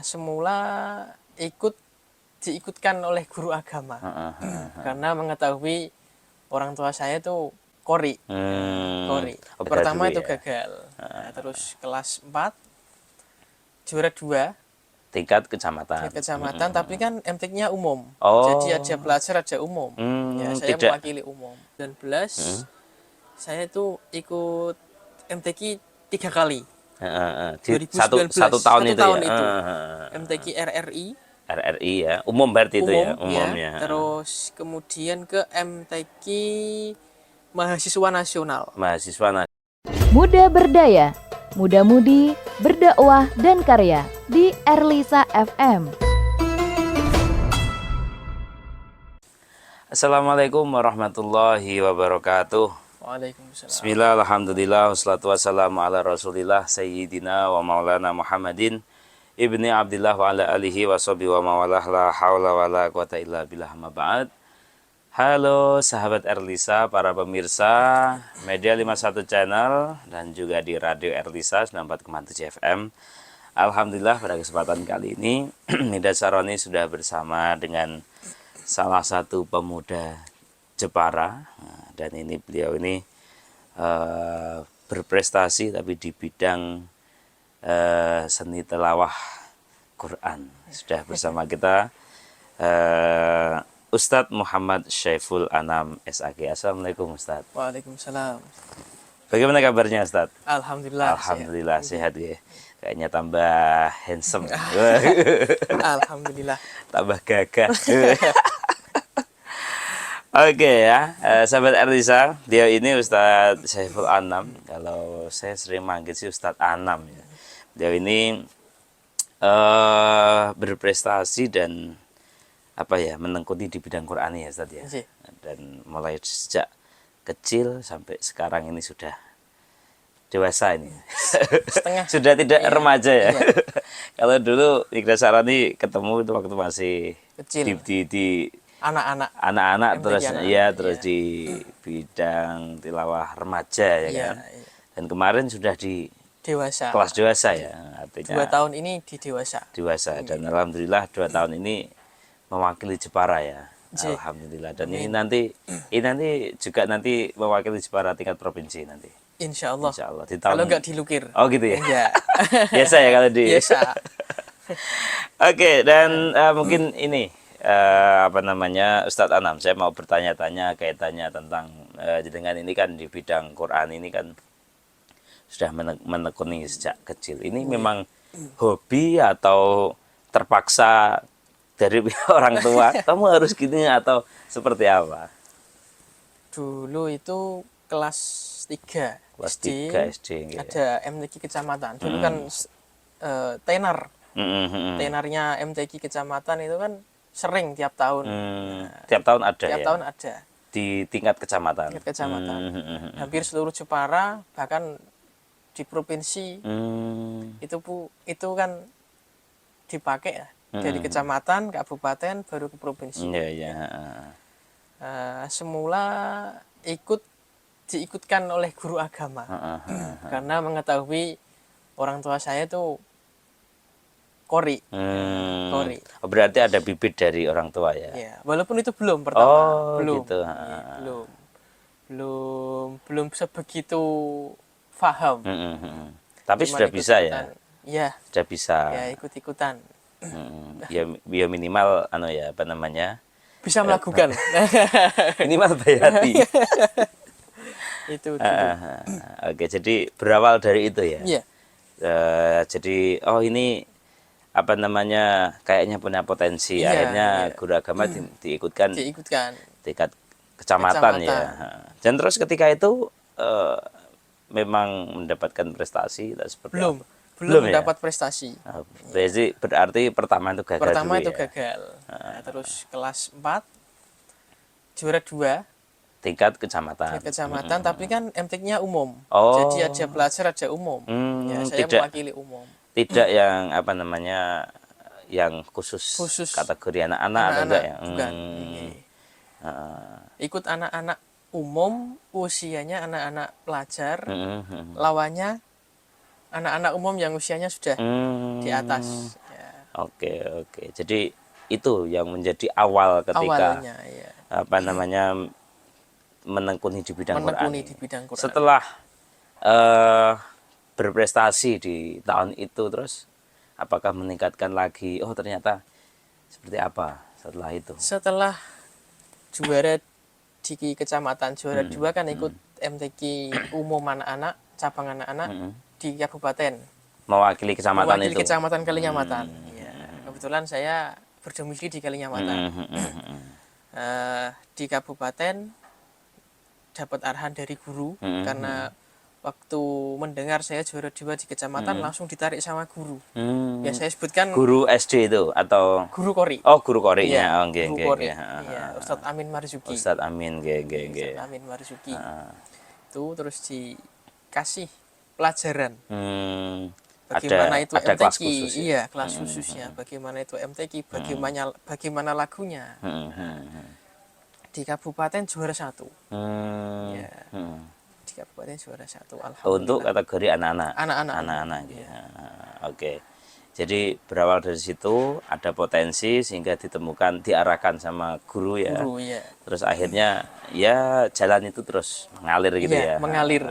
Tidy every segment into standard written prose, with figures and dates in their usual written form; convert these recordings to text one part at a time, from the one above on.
Semula diikutkan oleh guru agama karena mengetahui orang tua saya itu kori. Kori. Pertama itu ya. gagal. Nah, terus kelas 4 juara 2 Tingkat kecamatan. tapi kan MTQ-nya umum. Oh. Jadi ada pelajar ada umum. Ya, saya mewakili umum. 19 saya itu ikut MTQ 3 kali. 2019 satu tahun itu ya. MTQ RRI Ya, umum berarti itu ya, umum ya. Terus kemudian ke MTQ mahasiswa nasional. Muda berdaya, muda-mudi, berdakwah dan karya di Erlisa FM. Assalamualaikum warahmatullahi wabarakatuh. Waalaikumsalam. Bismillah, alhamdulillah, wassalatu wassalamu ala rasulillah sayyidina wa maulana Muhammadin ibni Abdillah wa ala alihi wa sahbihi wa mawalah, la hawla wa la quwata illa billah, ma ba'd. Halo sahabat Erlisa, para pemirsa Media 51 Channel dan juga di Radio Erlisa 94,7 FM. Alhamdulillah pada kesempatan kali ini Nida Saroni sudah bersama dengan salah satu pemuda Jepara. Dan ini beliau ini berprestasi tapi di bidang seni tilawah Quran. Sudah bersama kita Ustadz Muhammad Syaiful Anam SAG. Assalamualaikum Ustadz. Waalaikumsalam. Bagaimana kabarnya Ustadz? Alhamdulillah. Alhamdulillah sehat ya. Kayaknya tambah handsome. Alhamdulillah. Tambah gagah. Oke ya, sahabat Erlisa, dia ini Ustadz Syaiful Anam. Kalau saya sering manggil sih Ustadz Anam ya. Dia ini berprestasi dan menekuni di bidang Quran ya Ustadz ya. Dan mulai sejak kecil sampai sekarang ini sudah dewasa ini. Sudah tidak remaja ya. Kalau dulu Nida Saroni ketemu itu waktu masih kecil. di anak-anak terus di bidang tilawah remaja ya kan. Dan kemarin sudah di kelas dewasa ya, artinya 2 tahun ini di dewasa dan alhamdulillah 2 tahun ini mewakili Jepara ya. Alhamdulillah. Dan ini nanti juga mewakili Jepara tingkat provinsi nanti. Insya Allah. Di tahun, kalau nggak dilukir. Oh gitu ya. Enggak. Biasa ya kalau di. Biasa. Oke, dan mungkin ini Ustadz Anam, saya mau bertanya-tanya kaitannya tentang dengan ini kan di bidang Quran ini kan sudah menekuni sejak kecil. Ini memang hobi atau terpaksa dari orang tua? Kamu harus gini atau seperti apa? Dulu itu kelas 3 SD. Ada MTQ kecamatan. Dulu kan tenar. Tenarnya MTQ kecamatan itu kan sering tiap tahun. Tiap tahun ada tiap ya? tahun ada. Di tingkat kecamatan? Hampir seluruh Jepara, bahkan di provinsi itu kan dipakai ya. Dari kecamatan, kabupaten, baru ke provinsi. Semula diikutkan oleh guru agama karena mengetahui orang tua saya itu kori. Berarti ada bibit dari orang tua ya? Ya, walaupun itu belum pertama. Belum. Gitu. Belum sebegitu paham. Tapi cuma sudah bisa ya? Ya. Sudah bisa. Ya, ikut-ikutan. Ya minimal bisa melakukan. Minimal bayati. Itu. Oke, jadi berawal dari itu ya? Iya. Jadi ini kayaknya punya potensi, akhirnya guru agama diikutkan tingkat kecamatan ya. Dan terus ketika itu memang mendapatkan prestasi atau seperti belum mendapat prestasi. Berarti pertama itu gagal. Gagal. Nah, terus kelas 4 juara 2 tingkat kecamatan. Tapi kan MTQ-nya umum. Jadi ada pelajar ada umum. Ya, saya mewakili umum. Tidak yang yang khusus kategori anak-anak atau enggak ya? Bukan. Ikut anak-anak umum, usianya anak-anak pelajar, lawannya anak-anak umum yang usianya sudah di atas. Ya. Oke, oke. Jadi itu yang menjadi awal ketika Awalnya ya. apa namanya menekuni di bidang Quran. Menekuni di bidang Quran. Setelah berprestasi di tahun itu, terus apakah meningkatkan lagi? Oh, ternyata seperti apa setelah itu? Setelah juara di kecamatan, juara 2 kan ikut MTQ umum anak-anak, cabang anak-anak di kabupaten. Mewakili kecamatan Mewakili itu. kecamatan Kalinyamatan. Ya, kebetulan saya berdomisili di Kalinyamatan. Di kabupaten dapat arahan dari guru karena waktu mendengar saya juara 2 di kecamatan langsung ditarik sama guru. Ya saya sebutkan Guru SD itu atau guru Kori. oh guru Korinya. Iya, Oh, nggih, guru nggih, Kori. nggih. Iya, Ustadz Amin Marzuki. Ustadz Amin, nggih, nggih, nggih. Ustadz Amin Marzuki. Itu terus dikasih pelajaran. Bagaimana itu ada MTQ? kelas khusus ya? Iya, kelas khususnya. Bagaimana itu MTQ? Bagaimana lagunya? Di kabupaten juara 1. Ya. Di kabupaten juara 1. Alhamdulillah. Untuk kategori anak-anak. Anak-anak. Ya. Oke. Jadi berawal dari situ ada potensi sehingga ditemukan, diarahkan sama guru ya. Guru ya. Terus akhirnya ya jalan itu terus mengalir gitu Iya, ya. mengalir.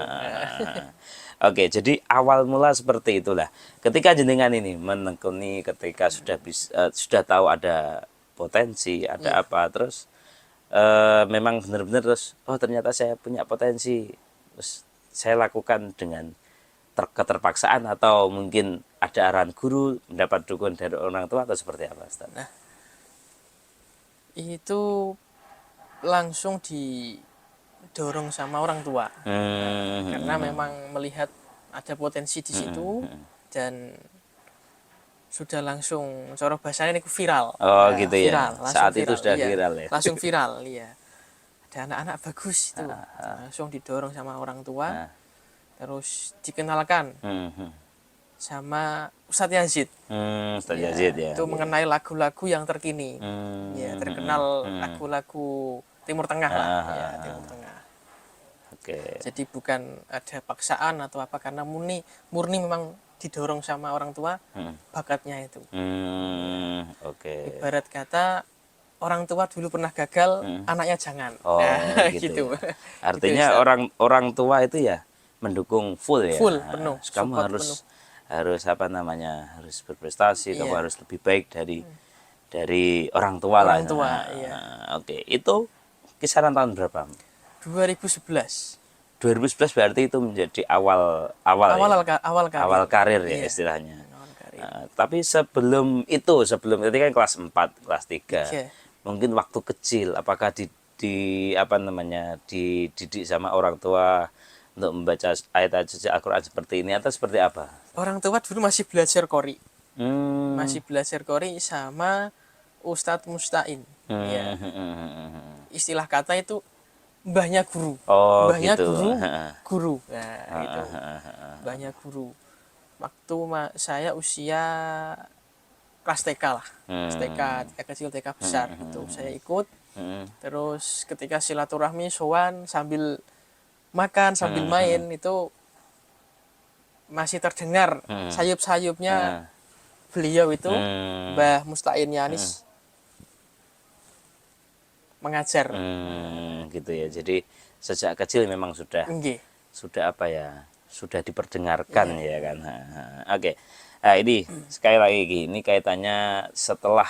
Oke, jadi awal mula seperti itulah. Ketika jenengan ini menekuni, ketika sudah tahu ada potensi, ada apa, terus memang benar-benar terus, oh ternyata saya punya potensi, terus saya lakukan dengan keterpaksaan atau mungkin ada arahan guru, mendapat dukungan dari orang tua atau seperti apa, Ustaz? Nah, itu langsung didorong sama orang tua. Karena memang melihat ada potensi di situ dan sudah langsung cara bahasanya ini viral. Oh gitu viral, ya. Saat viral, itu sudah iya. viral ya. Langsung viral, iya. Ada anak-anak bagus itu. Langsung didorong sama orang tua. Terus dikenalkan sama Ustadz Yazid. Ustadz Yazid ya. Itu mengenai lagu-lagu yang terkini. Ya, terkenal lagu-lagu Timur Tengah lah, ya, Timur Tengah. Oke. Jadi bukan ada paksaan atau apa, karena murni memang didorong sama orang tua bakatnya itu. Oke. Ibarat kata orang tua dulu pernah gagal, anaknya jangan. Oh, nah, gitu. gitu. Artinya Gitu, orang tua itu ya mendukung full ya. Full, penuh. Kamu Support harus apa namanya? Harus berprestasi, kamu Iya. harus lebih baik dari orang tua lah. Orang tua, iya. Oke, itu kisaran tahun berapa? 2011. 2011 berarti itu menjadi awal karir ya, Iya. istilahnya. Awal karir. Tapi sebelum itu kan kelas 4, kelas 3. Iya. Mungkin waktu kecil apakah dididik sama orang tua untuk membaca ayat-ayat suci Al-Qur'an seperti ini atau seperti apa? Orang tua dulu masih belajar Qori. Hmm. Masih belajar Qori sama Ustadz Mustain. Ya. Istilah kata itu mbahnya guru. Oh, mbahnya gitu. guru. Nah, gitu. Mbahnya guru. Waktu saya usia kelas TK lah. TK kecil, TK besar gitu. Saya ikut. Terus ketika silaturahmi sowan sambil makan, sambil main itu masih terdengar sayup-sayupnya beliau itu Mbah Mustain Yanis mengajar. Gitu ya. Jadi sejak kecil memang sudah apa ya? Sudah diperdengarkan ya kan. Oke. Nah, ini sekali lagi ini kaitannya setelah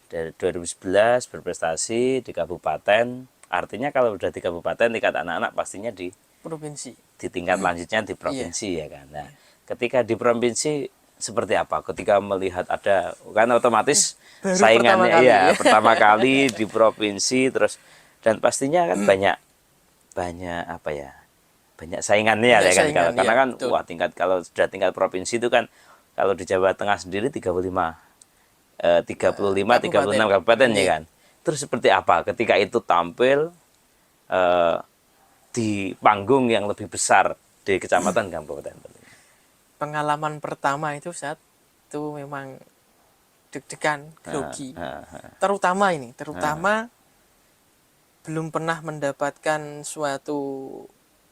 dari 2011 berprestasi di kabupaten. Artinya kalau sudah di kabupaten, tingkat anak-anak pastinya di provinsi. Di tingkat lanjutnya di provinsi ya kan. Nah, ketika di provinsi seperti apa? Ketika melihat ada kan otomatis Baru saingannya pertama pertama kali kali. di provinsi, terus dan pastinya kan banyak apa ya? Banyak saingannya ya kan. Karena kan betul. wah kalau sudah tingkat provinsi itu kan kalau di Jawa Tengah sendiri 36 kabupaten ya kan. Terus seperti apa ketika itu tampil di panggung yang lebih besar di kecamatan kabupaten? Pengalaman pertama itu saat itu memang deg-degan, grogi. Terutama belum pernah mendapatkan suatu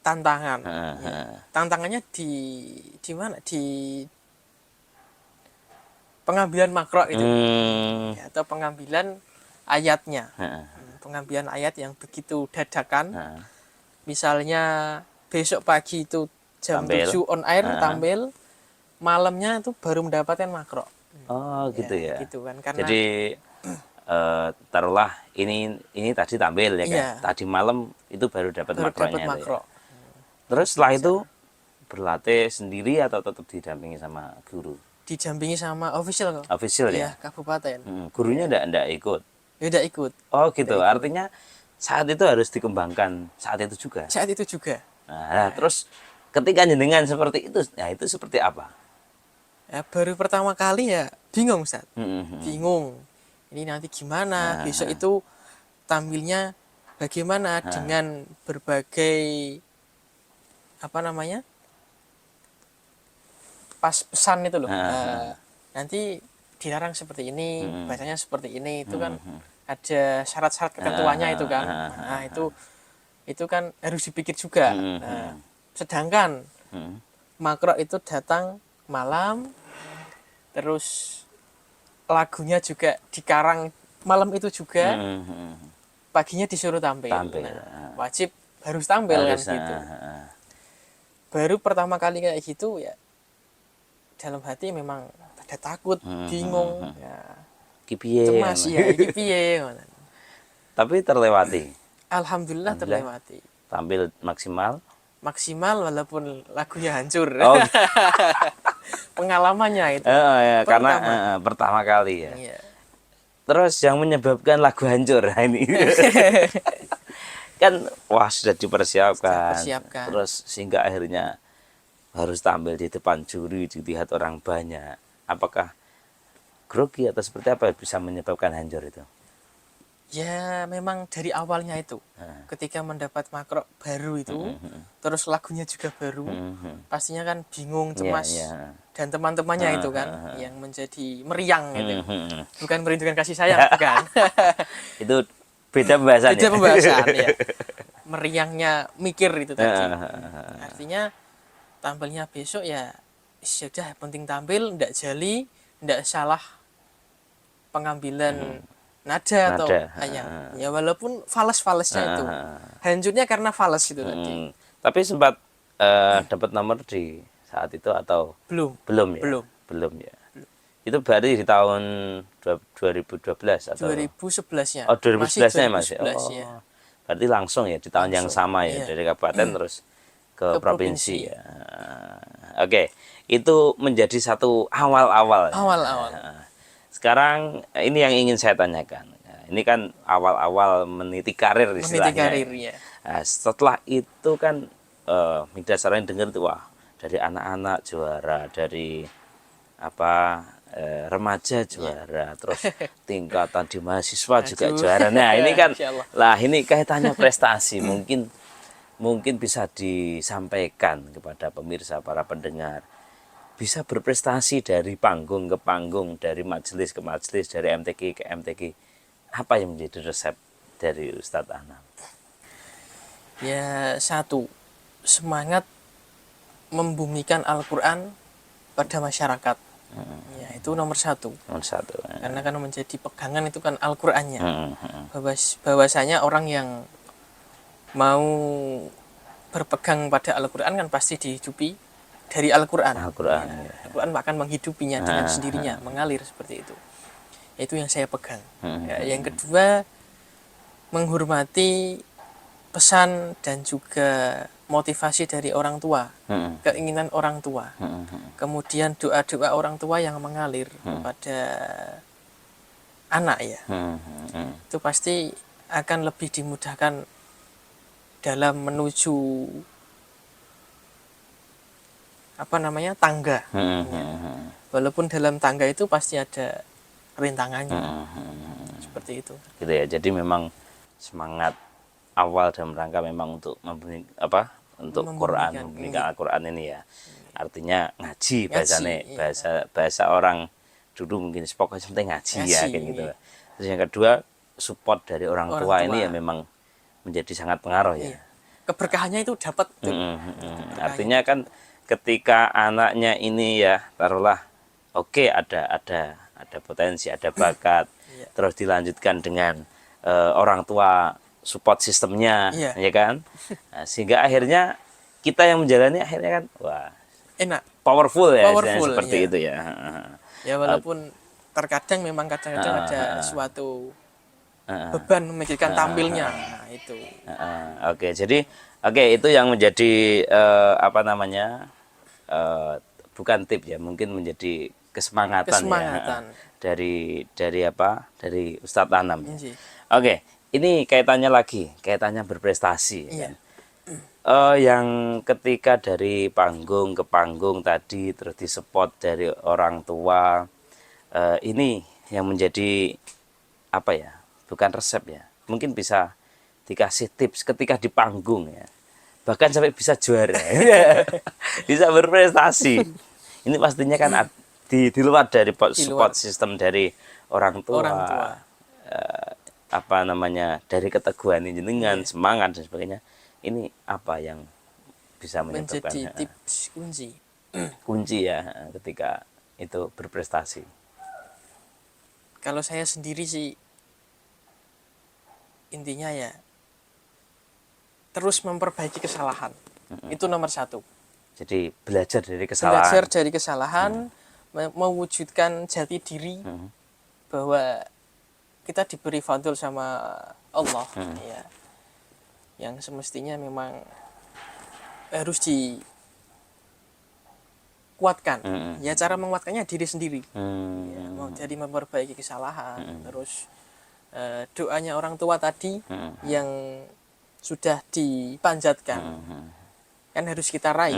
tantangan. Tantangannya di mana? pengambilan makro itu ya, atau pengambilan ayatnya. Pengambilan ayat yang begitu dadakan. Misalnya besok pagi itu jam Tampil. 7 on air tampil, malamnya itu baru mendapatkan makro. Oh gitu ya. Gitu kan, karena jadi taruhlah ini tadi tampil ya kan. Iya. Tadi malam itu baru dapat baru makronya. dapat itu makro. ya. Terus setelah itu berlatih sendiri atau tetap didampingi sama guru? Didampingi sama official kok. Official Iya, ya. kabupaten. Gurunya enggak ikut. Ya udah ikut. Oh gitu. Artinya saat itu harus dikembangkan saat itu juga. Saat itu juga. Nah, terus ketika jenengan seperti itu, ya itu seperti apa? Ya, baru pertama kali ya bingung, Ustaz. Bingung. Ini nanti gimana? Besok itu tampilnya bagaimana dengan berbagai apa namanya? Pas pesan itu loh. Nanti dilarang seperti ini, bacanya seperti ini, itu kan ada syarat-syarat ketentuannya itu kan. Nah, itu kan harus dipikir juga. Nah, sedangkan makro itu datang malam, terus lagunya juga dikarang malam itu juga, paginya disuruh tampil. Nah, wajib harus tampil kan gitu. Baru pertama kali kayak gitu ya, dalam hati memang ada takut, bingung, ya, cemas ya, iki piye. Tapi terlewati. Alhamdulillah terlewati. Tampil maksimal. Maksimal walaupun lagunya hancur. Oh. Pengalamannya itu. Ya, karena pertama kali ya. Iya. Terus yang menyebabkan lagu hancur ini kan wah sudah dipersiapkan. Terus sehingga akhirnya harus tampil di depan juri, dilihat orang banyak. Apakah grogi atau seperti apa bisa menyebabkan hancur itu? Ya memang dari awalnya itu, ketika mendapat makro baru itu, terus lagunya juga baru, pastinya kan bingung, cemas, dan teman-temannya itu kan yang menjadi meriang gitu, bukan merindukan kasih sayang, bukan. Itu beda pembahasan. Beda pembahasan ya. Meriangnya mikir itu tadi. Artinya tampilnya besok ya sudah penting tampil, ndak jali, ndak salah pengambilan nada atau ayam. Ya walaupun fales-falesnya itu. Hancurnya karena fales itu tadi. Tapi sempat dapat nomor di saat itu atau belum ya? Belum ya. Itu berarti di tahun 2012 atau 2011 ya. Oh, 2011-nya Mas. Ya. Berarti langsung ya di tahun yang sama ya, dari kabupaten terus ke provinsi ya. Oke, itu menjadi satu awal-awal. Sekarang ini yang ingin saya tanyakan. Ini kan awal-awal meniti karir istilahnya. Meniti karir ya. Nah, setelah itu kan Midas dengar tuh wah dari anak-anak juara, dari remaja juara, terus tingkatan di mahasiswa juga juara. Nah ini kan, ini kaitannya prestasi. Mungkin bisa disampaikan kepada pemirsa, para pendengar. Bisa berprestasi dari panggung ke panggung, dari majelis ke majelis, dari MTQ ke MTQ. Apa yang menjadi resep dari Ustadz Anam? Ya satu, semangat membumikan Al-Quran pada masyarakat. Ya itu nomor satu. Karena kan menjadi pegangan itu kan Al-Qurannya. Bahwasanya orang yang mau berpegang pada Al-Quran kan pasti dihidupi dari Al-Quran. Al-Quran akan menghidupinya dengan sendirinya, mengalir seperti itu. Itu yang saya pegang. Yang kedua, menghormati pesan dan juga motivasi dari orang tua, keinginan orang tua, kemudian doa-doa orang tua yang mengalir kepada anak ya, itu pasti akan lebih dimudahkan dalam menuju tangga. Walaupun dalam tangga itu pasti ada rintangannya, seperti itu. Gitu ya. Jadi memang semangat awal dalam rangka memang untuk untuk Quran, memberikan Al-Quran ini ya. Artinya ngaji bahasanya, bahasa orang dulu mungkin pokoknya penting ngaji ya kayak gitu. Terus yang kedua, support dari orang tua ini ya memang menjadi sangat pengaruh ya. Keberkahannya itu dapat. Artinya kan ketika anaknya ini ya taruhlah oke, ada potensi, ada bakat, Iya. terus dilanjutkan dengan orang tua support sistemnya, Iya. ya kan? Nah, sehingga akhirnya kita yang menjalani akhirnya kan, wah, Enak. powerful ya, istilahnya Powerful, seperti iya. itu ya. Ya walaupun terkadang memang kadang-kadang ada suatu beban memikirkan tampilnya. Nah, itu. Oke, jadi itu yang menjadi apa namanya, bukan tip ya, mungkin menjadi kesemangatan. Kesemangatan. Ya, dari apa, dari Ustadz Anam. Iya. Oke, ini kaitannya berprestasi. Ya Iya. kan? Yang ketika dari panggung ke panggung tadi terus disupport dari orang tua, ini yang menjadi apa ya, bukan resep ya, mungkin bisa dikasih tips ketika di panggung ya, bahkan sampai bisa juara, bisa berprestasi. Ini pastinya kan di luar dari support system dari orang tua, apa namanya, dari keteguhan jenengan, semangat dan sebagainya. Ini apa yang bisa menyebabkan Menjadi tips kunci ya ketika itu berprestasi? Kalau saya sendiri sih intinya ya terus memperbaiki kesalahan. Itu nomor 1. Jadi belajar dari kesalahan. Belajar dari kesalahan, mewujudkan jati diri bahwa kita diberi fadl sama Allah, ya, yang semestinya memang harus dikuatkan. Ya, cara menguatkannya diri sendiri. Ya, jadi memperbaiki kesalahan, terus doanya orang tua tadi yang sudah dipanjatkan kan harus kita raih.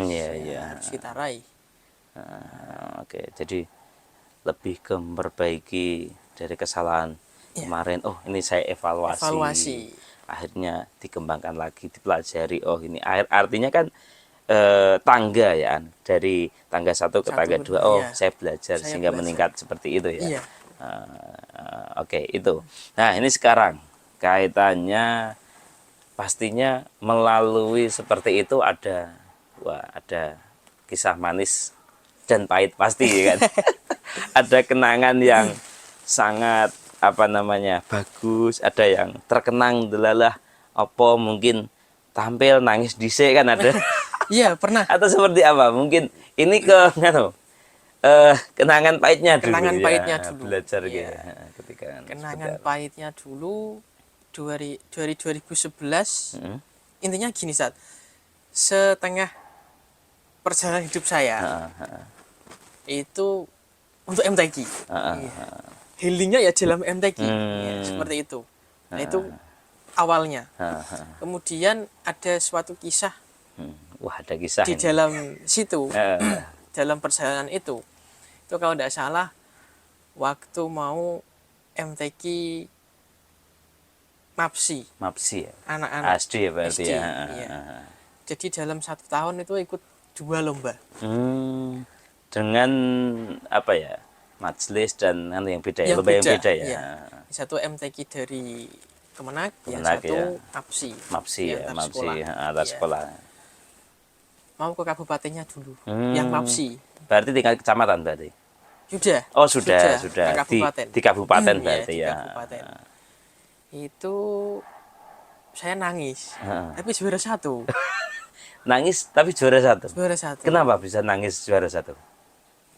Harus kita raih. Oke, jadi lebih ke memperbaiki dari kesalahan kemarin. Oh, ini saya evaluasi. Akhirnya dikembangkan lagi, dipelajari. Oh, ini artinya kan tangga ya, dari tangga 1 ke tangga 2. Oh, saya belajar sehingga meningkat seperti itu ya. Oke, itu. Nah, ini sekarang kaitannya pastinya melalui seperti itu ada kisah manis dan pahit pasti kan. Ada kenangan yang sangat apa namanya, bagus, ada yang terkenang delalah apa mungkin tampil nangis dhisik kan ada. Iya, pernah. Atau seperti apa? Mungkin ini ke kenangan pahitnya dulu. Kenangan pahitnya dulu. Belajar gitu. Ketika kenangan pahitnya dulu 2011. Intinya gini, setengah perjalanan hidup saya itu untuk MTQ. Healingnya ya dalam MTQ, seperti itu. Nah, itu awalnya. Kemudian ada suatu kisah. Wah, ada kisah di ini. Dalam situ, dalam perjalanan itu kalau tidak salah waktu mau MTQ MAPSI ya, anak-anak SD ya berarti SD, ya. Iya. Jadi dalam 1 tahun itu ikut 2 lomba. Dengan apa ya, majelis dan yang beda ya, lomba yang beda ya. Iya. Satu MTQ dari Kemenak, yang Kemenak, satu ya. MAPSI ya, sekolah. antar sekolah. Mau ke kabupatennya dulu, yang MAPSI. Berarti tingkat kecamatan berarti? Sudah. Oh, sudah. Kabupaten. Di kabupaten berarti di ya. Kabupaten. Itu saya nangis, tapi juara 1. Nangis tapi juara 1. Juara 1. Kenapa bisa nangis juara 1?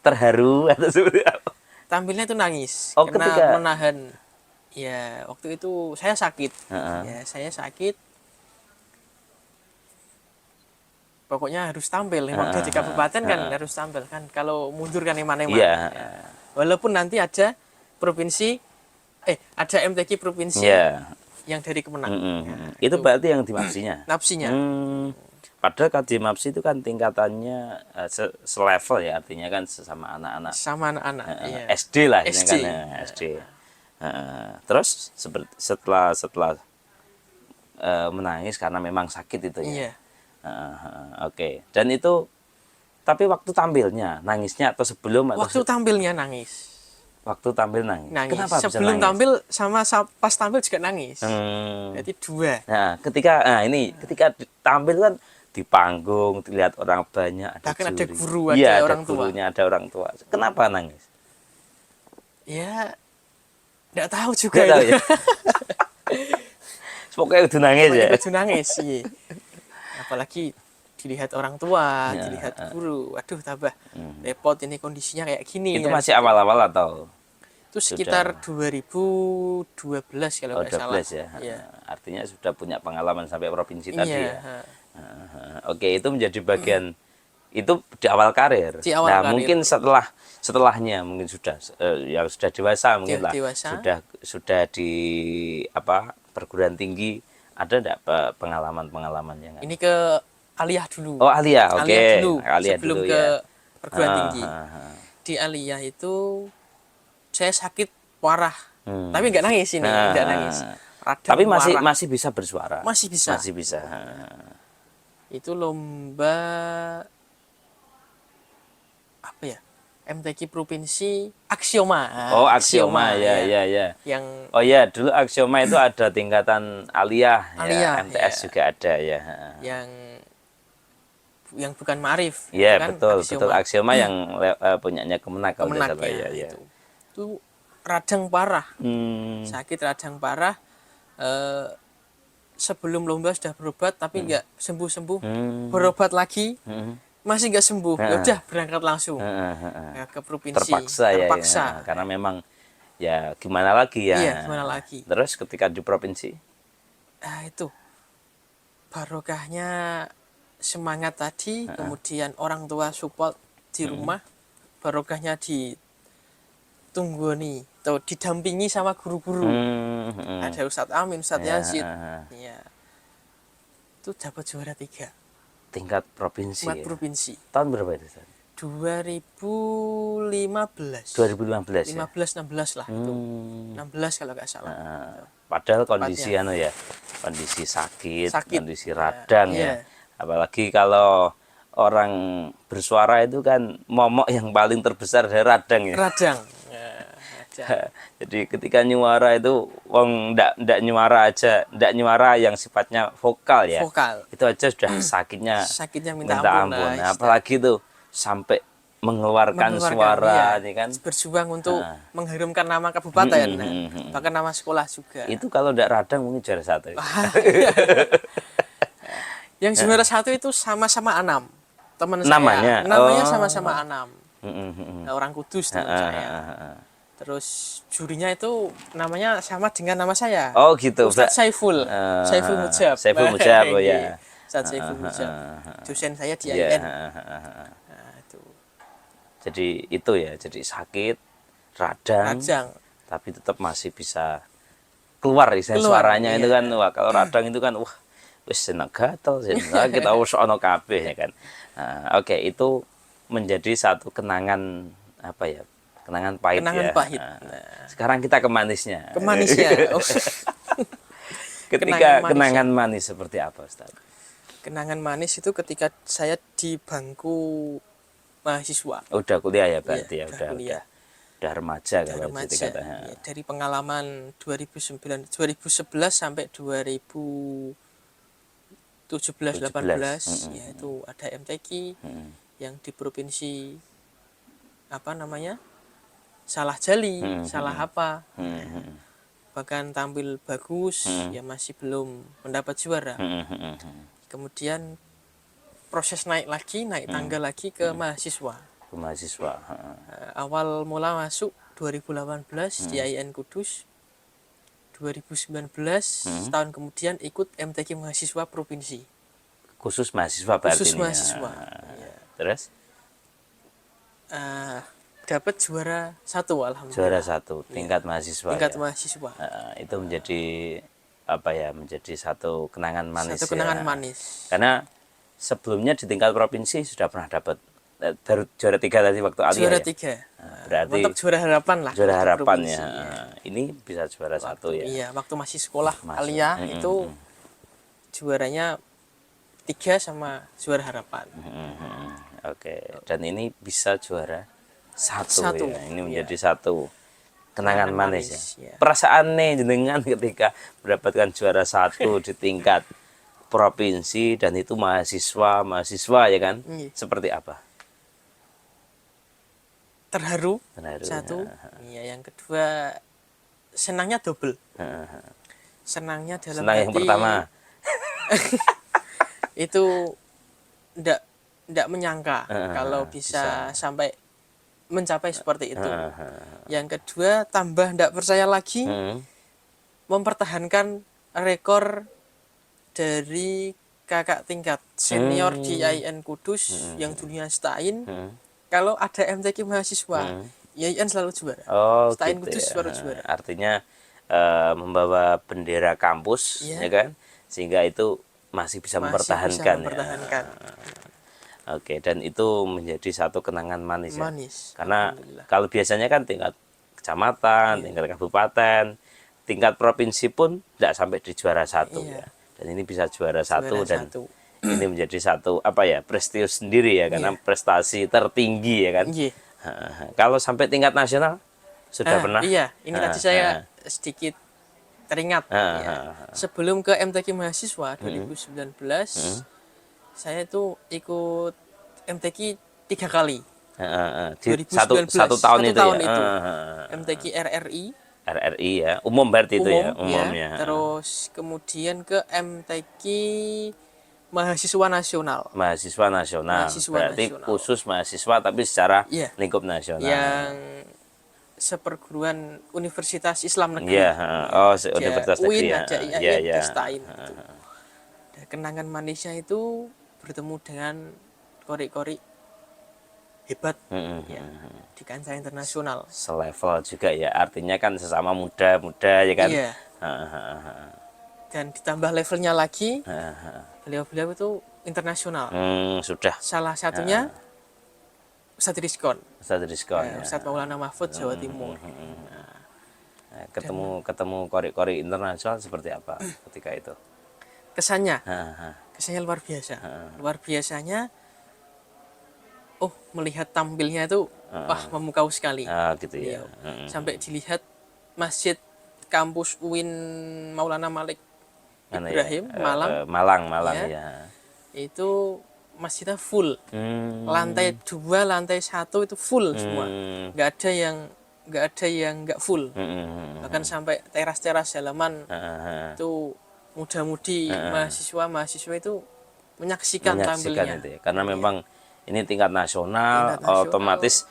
Terharu atau seperti apa? Tampilnya itu nangis, Oh, karena ketika menahan. Ya, waktu itu saya sakit. Ya, saya sakit. Pokoknya harus tampil. Memang di kabupaten kan harus tampil kan. Kalau mundur kan eman-eman. Ya. Walaupun nanti ada provinsi, ada MTQ provinsi yang dari Kemenang. Itu berarti yang di MAPSI-nya. MAPSI-nya. Padahal kalau di MAPSI itu kan tingkatannya selevel ya, artinya kan sesama anak-anak. Sama anak-anak. Iya. SD lah, SD. Kan, SD. Terus setelah menangis karena memang sakit itu ya. Iya. Oke. Dan itu tapi waktu tampilnya nangisnya atau sebelum? Waktu tampilnya nangis. Waktu tampil nangis. Kenapa sebelum bisa nangis? tampil sama pas tampil juga nangis. Jadi 2. Nah, ketika tampil kan di panggung dilihat orang banyak, ada bahkan juri. ada guru, ada orang tua. Gurunya, ada orang tua. Kenapa nangis? Ya, nggak tahu juga Nggak tahu itu. ya. Pokoknya udah nangis ya. Itu nangis, iya. Apalagi dilihat orang tua, Ya, dilihat guru, waduh tambah repot ini kondisinya kayak gini. Itu kan. masih awal-awal atau Itu sekitar 2012 kalau nggak salah. 12 ya. Iya. Artinya sudah punya pengalaman sampai provinsi tadi Iya, ya. Oke, itu menjadi bagian itu di awal karir. Di awal Nah, karir. mungkin setelahnya mungkin sudah yang sudah dewasa mungkin lah. Dewasa. Sudah di apa perguruan tinggi ada enggak pengalaman-pengalaman yang Ini ke Aliyah dulu. Oh, Aliyah. Oke. Aliyah dulu, Aliyah sebelum dulu ke ya. perguruan tinggi. Di Aliyah itu saya sakit parah. Tapi nggak nangis ini, nggak nangis. Radang Tapi parah. masih bisa bersuara. Masih bisa. Masih bisa. Itu lomba apa ya? MTQ provinsi Aksioma. Oh, Aksioma ya. Yang Oh ya, dulu Aksioma itu ada tingkatan Aliyah, Aliyah, ya. MTS ya. juga ada ya. yang bukan Ma'arif. Iya, kan betul, Aksioma. betul Aksioma yang punyanya Kemenak kalau tidak Kemenak salah ya, ya. Itu radang parah. Hmm. Sakit radang parah. Sebelum lomba sudah berobat tapi nggak sembuh-sembuh. Berobat lagi. Masih nggak sembuh, ya udah berangkat langsung ke provinsi. Terpaksa ya, karena memang ya gimana lagi ya. Iya, gimana lagi. Terus ketika di provinsi? Itu barokahnya semangat tadi, kemudian orang tua support di rumah, barokahnya ditunggoni atau didampingi sama guru-guru. Ada Ustadz Amin, Ustadz Yazid. Ya. Itu dapat juara 3. Tingkat provinsi. Tingkat provinsi. Tahun berapa itu? 2015. 2015 ya. 15-16 lah itu. 16 kalau nggak salah. Padahal kondisi kondisi sakit, kondisi radang ya. Apalagi kalau orang bersuara itu kan momok yang paling terbesar dari radang ya. Radang. Jadi ketika nyuara itu ndak nyuara aja, ndak nyuara yang sifatnya vokal ya. Vokal. Itu aja sudah sakitnya minta ampun. Nah, apalagi itu sampai mengeluarkan suara ya, kan. Berjuang untuk mengharumkan nama kabupaten, bahkan nama sekolah juga. Itu kalau ndak radang mungkin juara 1. Yang juara 1 itu sama-sama Anam. Teman namanya? saya. Namanya sama-sama Anam. Orang Kudus teman saya. Terus jurinya itu namanya sama dengan nama saya. Oh gitu. Ustadz Saiful. Saiful Mujab. Saiful Mujab, oh ya. Ustadz Saiful Mujab. Dosen saya di IAIN. Itu. Jadi itu ya, jadi sakit, radang. Tapi tetap masih bisa keluar suaranya itu kan. Wah, kalau radang itu kan wis seneng gatel, sakit awus ono kabeh ya kan. Oke, itu menjadi satu kenangan apa ya? Kenangan pahit ya. Sekarang kita ke manisnya. Ke manisnya. Ketika kenangan manis seperti apa, Ustaz? Kenangan manis itu ketika saya di bangku mahasiswa. Udah kuliah ya berarti ya, udah remaja kalau ya, dari pengalaman 2011 sampai 2017-18 ya itu ada MTQ yang di provinsi apa namanya? Salah Jali, salah apa, bahkan tampil bagus, ya masih belum mendapat juara. Kemudian proses naik tangga lagi ke mahasiswa. Awal mula masuk 2018 di IAIN Kudus, 2019 setahun kemudian ikut MTQ mahasiswa provinsi. Khusus mahasiswa berarti. Khusus mahasiswa. Ya. Terus? Dapat juara 1 alhamdulillah. Juara 1 tingkat mahasiswa. Tingkat mahasiswa. Itu menjadi apa ya? Menjadi satu kenangan manis. Satu kenangan manis. Karena sebelumnya di tingkat provinsi sudah pernah dapat juara 3 tadi waktu Aliyah. Juara 3. Ya? Berarti mantap, juara harapan lah. Juara harapan ya. Ini bisa juara 1 ya. Iya, waktu masih sekolah Aliyah itu juaranya 3 sama juara harapan. Oke, dan ini bisa juara 1 ya. Ini menjadi satu kenangan manis ya. Perasaannya jenengan ketika mendapatkan juara 1 di tingkat provinsi dan itu mahasiswa ya kan? Seperti apa? terharu, Terharu, satu. Iya, yang kedua senangnya double. Senangnya dalam Senang yang arti pertama. itu ndak menyangka kalau bisa sampai mencapai seperti itu. Yang kedua tambah ndak percaya lagi, mempertahankan rekor dari kakak tingkat senior di IAIN Kudus yang dunia Stain. Kalau ada MTQ mahasiswa, IAIN selalu juara. Oh, Stain gitu Kudus ya. selalu juara. Artinya membawa bendera kampus, Iya. ya kan? Sehingga itu masih bisa Masih mempertahankan, bisa mempertahankan. ya. Oke, dan itu menjadi satu kenangan manis, ya. Manis. Karena Alhamdulillah. kalau biasanya kan tingkat kecamatan, tingkat kabupaten, tingkat provinsi pun tidak sampai di juara satu, Iya. ya. Dan ini bisa juara satu, Juara dan satu. ini menjadi satu apa ya, prestisius sendiri ya, karena prestasi tertinggi, ya kan. Iya. Kalau sampai tingkat nasional sudah pernah? Iya, ini tadi saya sedikit teringat. Ya. Sebelum ke MTQ mahasiswa 2019, saya itu ikut MTQ 3 kali. Di 2019, satu tahun itu ya. itu. MTQ RRI, RRI ya, umum berarti itu ya, umum ya. Terus kemudian ke MTQ mahasiswa nasional. Mahasiswa nasional. Mahasiswa Berarti nasional. khusus mahasiswa tapi secara Iya. lingkup nasional. Yang seperguruan Universitas Islam Negeri. Iya, Universitas UIN, Negeri ya. ada IAIN, Iya, iya. Stain. Dan kenangan manisnya itu bertemu dengan kori-kori hebat ya, di kancah internasional. Selevel juga ya. Artinya kan sesama muda-muda ya kan. Iya. Dan ditambah levelnya lagi, beliau-beliau itu internasional. Sudah. Salah satunya Ustadz Rizkon. Ustadz Rizkon. Ya. Ustadz Maulana Mahfud Jawa Timur. Ketemu kori-kori internasional seperti apa ketika itu? Kesannya luar biasa. Luar biasanya, melihat tampilnya itu memukau sekali. Gitu ya. Sampai dilihat masjid kampus UIN Maulana Malik Ibrahim, ya? Malang. Malang ya. Itu masjidnya full. Lantai 2, lantai 1 itu full semua. Nggak ada yang nggak full. Bahkan sampai teras-teras halaman itu muda-mudi mahasiswa itu menyaksikan tampilnya. Itu ya. Karena memang ini tingkat nasional, otomatis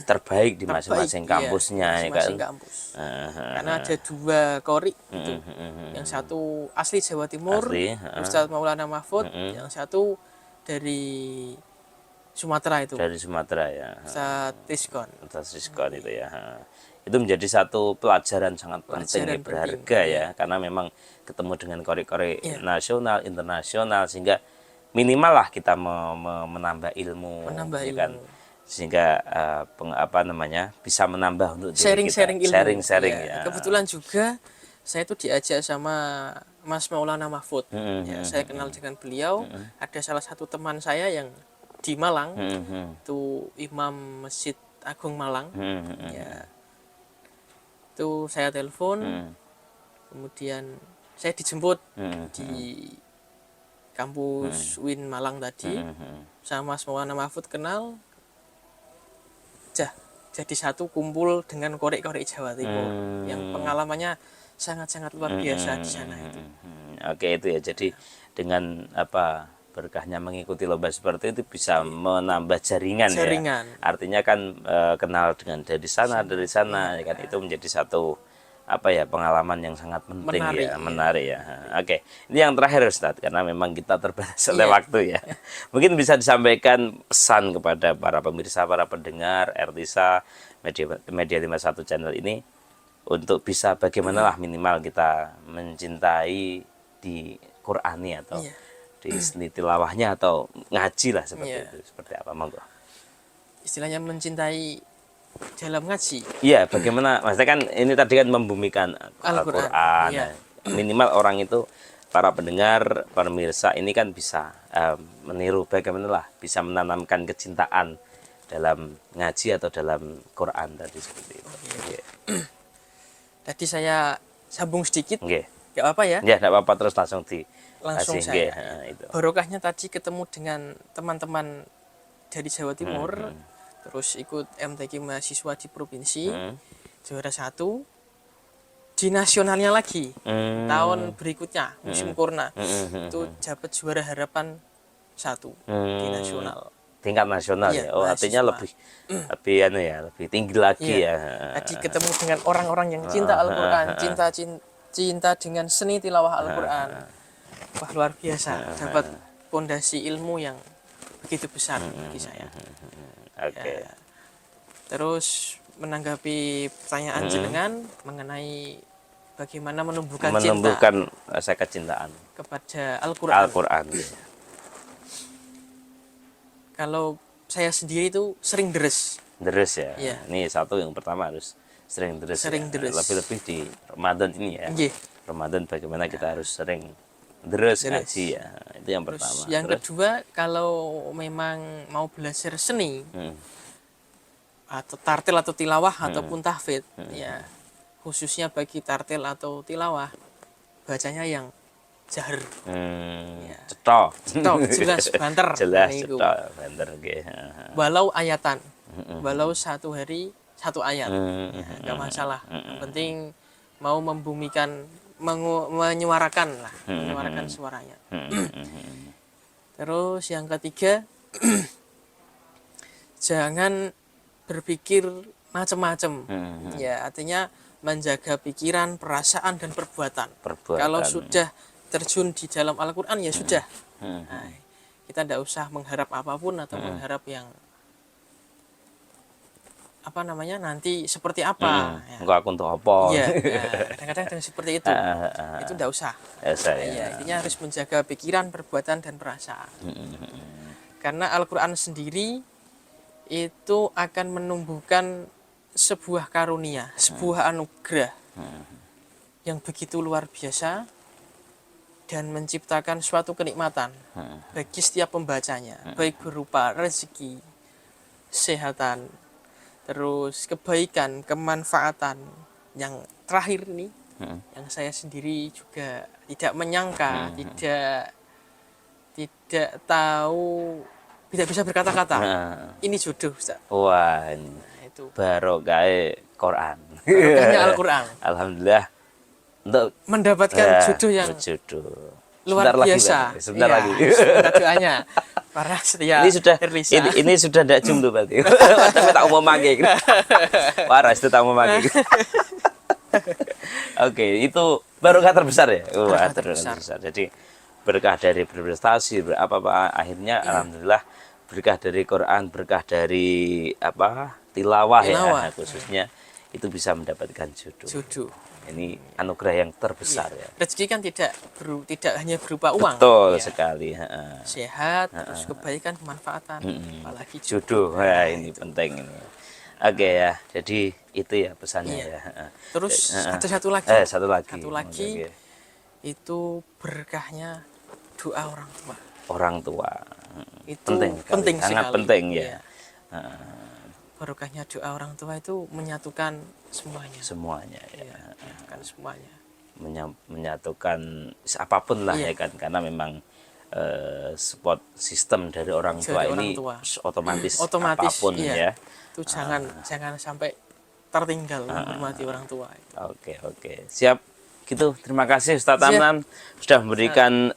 terbaik di masing-masing kampusnya, ya kan. Kampus. Karena ada 2 kori itu. Yang satu asli Jawa Timur, Ustadz Maulana Mahfud, yang satu dari Sumatera itu. Dari Sumatera ya. Ustadz Rizkon itu ya. Itu menjadi satu pelajaran sangat penting, berharga ya, karena memang ketemu dengan kori-kori nasional, internasional, sehingga minimal lah kita menambah ilmu, kan? Sehingga bisa menambah untuk sharing ilmu. Sharing ya. Kebetulan juga saya itu diajak sama Mas Maulana Mahfud. Saya kenal dengan beliau. Ada salah satu teman saya yang di Malang, itu Imam Masjid Agung Malang. Ya. Itu saya telepon, kemudian saya dijemput di kampus UIN Malang tadi, sama Mas Maulana Mahfud kenal, jadi satu kumpul dengan korek-korek Jawa Timur yang pengalamannya sangat-sangat luar biasa di sana itu. Oke, itu ya. Jadi dengan berkahnya mengikuti lomba seperti itu bisa menambah jaringan. Ya. Artinya kan kenal dengan dari sana ya kan, itu menjadi satu pengalaman yang sangat penting, menarik ya. Oke, ini yang terakhir Ustadz, karena memang kita terbatas oleh waktu ya. Mungkin bisa disampaikan pesan kepada para pemirsa, para pendengar RTISA Media 51 channel ini untuk bisa bagaimanalah minimal kita mencintai di Qur'ani atau di seni tilawahnya atau ngaji lah seperti itu. Seperti apa, monggo? Istilahnya mencintai dalam ngaji. Iya, bagaimana? Maksudnya kan ini tadi kan membumikan Al-Qur'an. Minimal orang itu, para pendengar, pemirsa ini kan bisa meniru bagaimana lah bisa menanamkan kecintaan dalam ngaji atau dalam Quran tadi seperti itu. Tadi saya sambung sedikit. Nggih. Gak apa-apa ya? Ya, enggak apa-apa, terus langsung saya. Itu. Barokahnya tadi ketemu dengan teman-teman dari Jawa Timur. terus ikut MTQ mahasiswa di provinsi, juara 1, di nasionalnya lagi tahun berikutnya musim corona itu dapat juara harapan 1 di nasional, tingkat nasional Iya, ya. Oh, artinya mahasiswa. lebih lebih tinggi lagi Iya. ya. Jadi ketemu dengan orang-orang yang cinta Al-Quran, cinta dengan seni tilawah Al-Quran. Wah, luar biasa, dapat fondasi ilmu yang begitu besar bagi saya. Oke. Ya. Terus menanggapi pertanyaan jenengan mengenai bagaimana menumbuhkan cinta Menumbuhkan rasa kecintaan kepada Al-Quran. Al-Quran. Kalau saya sendiri itu sering deres. Deres ya. Iya. Ini satu yang pertama harus sering deres. Sering ya. deres. Lebih-lebih di Ramadan ini ya. Nggih. Ramadan bagaimana kita harus sering deres Deres. ngaji ya. Itu yang Terus pertama. yang Terus, kedua, kalau memang mau belajar seni atau tartil atau tilawah ataupun tahfidz, ya khususnya bagi tartil atau tilawah bacanya yang jahar, cetok. cetok, jelas banter, Jelas niku. cetok banter nggih. Walau ayatan, walau satu hari satu ayat, ya, nggak masalah. Yang penting mau membumikan, menyuarakan lah, menyuarakan suaranya. Terus yang ketiga, jangan berpikir macam-macam. Ya, artinya menjaga pikiran, perasaan dan perbuatan. Kalau sudah terjun di dalam Al-Quran ya sudah. Nah, kita tidak usah mengharap apapun atau mengharap yang apa namanya nanti seperti apa. Enggak aku untuk apa. Iya, kadang-kadang dengan seperti itu. Itu tidak usah. Ya, intinya harus menjaga pikiran, perbuatan dan perasaan. Karena Al-Quran sendiri itu akan menumbuhkan sebuah karunia, sebuah anugerah yang begitu luar biasa dan menciptakan suatu kenikmatan bagi setiap pembacanya, baik berupa rezeki, kesehatan, terus kebaikan, kemanfaatan. Yang terakhir ini, yang saya sendiri juga tidak menyangka, tidak tahu, tidak bisa berkata-kata. Ini jodoh, Ustaz. Wah, Itu barokah Quran. barokahnya Al-Quran. Alhamdulillah untuk Mendapatkan jodoh yang jodoh. luar biasa. Sebentar Iya, lagi. semoga doanya para setia Ini sudah Erlisa. ini sudah tidak jumlah berarti. Tapi tak mau mangke. Waras itu tak mau mangke. Oke, itu barokah terbesar ya. Berkah Terbesar. terbesar. Jadi berkah dari berprestasi, apa akhirnya alhamdulillah berkah dari Quran, berkah dari tilawah ya khususnya itu bisa mendapatkan jodoh. Ini anugerah yang terbesar ya. Rezeki kan tidak hanya berupa uang. Betul ya. sekali. Sehat, terus kebaikan, kemanfaatan, apalagi Jodoh. Wah, ini penting ini. Oke ya. Jadi itu ya pesannya ya. Terus ada satu lagi. Satu lagi. Oke. Itu berkahnya doa orang tua. Orang tua. Itu penting sangat sekali. penting ya. Iya. Barokahnya doa orang tua itu menyatukan semuanya. Semuanya ya. Menyatukan semuanya. Menyatukan apapun lah ya kan, karena memang support sistem dari orang tua ini otomatis apapun ya. Itu jangan sampai tertinggal menghormati orang tua. Oke. Siap. Gitu. Terima kasih Ustaz Amnan sudah memberikan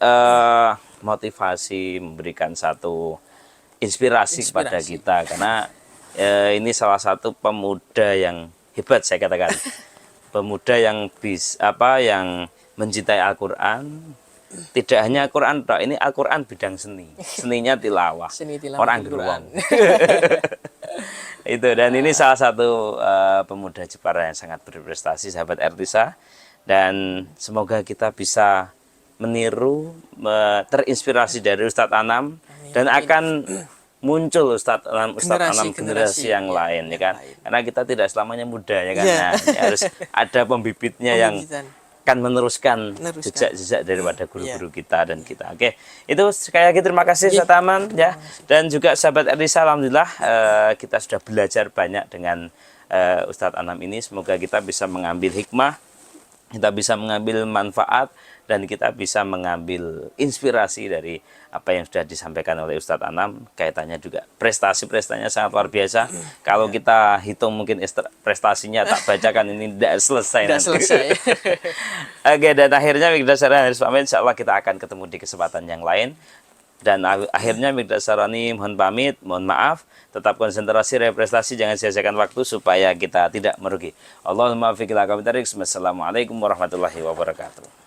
motivasi, memberikan satu inspirasi kepada kita, karena ini salah satu pemuda yang hebat saya katakan. Pemuda yang yang mencintai Al-Qur'an. Tidak hanya Al-Qur'an, ini Al-Qur'an bidang seni. Seninya tilawah. Orang geruang. Itu, dan ini salah satu pemuda Jepara yang sangat berprestasi, sahabat Erlisa, dan semoga kita bisa meniru, terinspirasi dari Ustadz Anam. Dan akan muncul Ustadz Anam generasi yang lain ya kan, karena kita tidak selamanya muda ya kan. Nah, harus ada pembibitnya yang akan meneruskan jejak-jejak daripada guru-guru kita dan kita. Oke, itu sekali lagi terima kasih Ustadz Aman ya, dan juga sahabat Erlisa. Alhamdulillah kita sudah belajar banyak dengan Ustadz Anam ini. Semoga kita bisa mengambil hikmah kita bisa mengambil manfaat dan kita bisa mengambil inspirasi dari apa yang sudah disampaikan oleh Ustadz Anam. Kaitannya juga prestasinya sangat luar biasa. Kalau kita hitung mungkin prestasinya tak bacakan ini tidak selesai. Tidak selesai. Oke, dan akhirnya Mikdad Sarani harus pamit. Insyaallah kita akan ketemu di kesempatan yang lain. Dan akhirnya Mikdad Sarani mohon pamit, mohon maaf. Tetap konsentrasi, prestasi, jangan sia-siakan waktu supaya kita tidak merugi. Allahumma fiqil aqabitarik. Wassalamualaikum warahmatullahi wabarakatuh.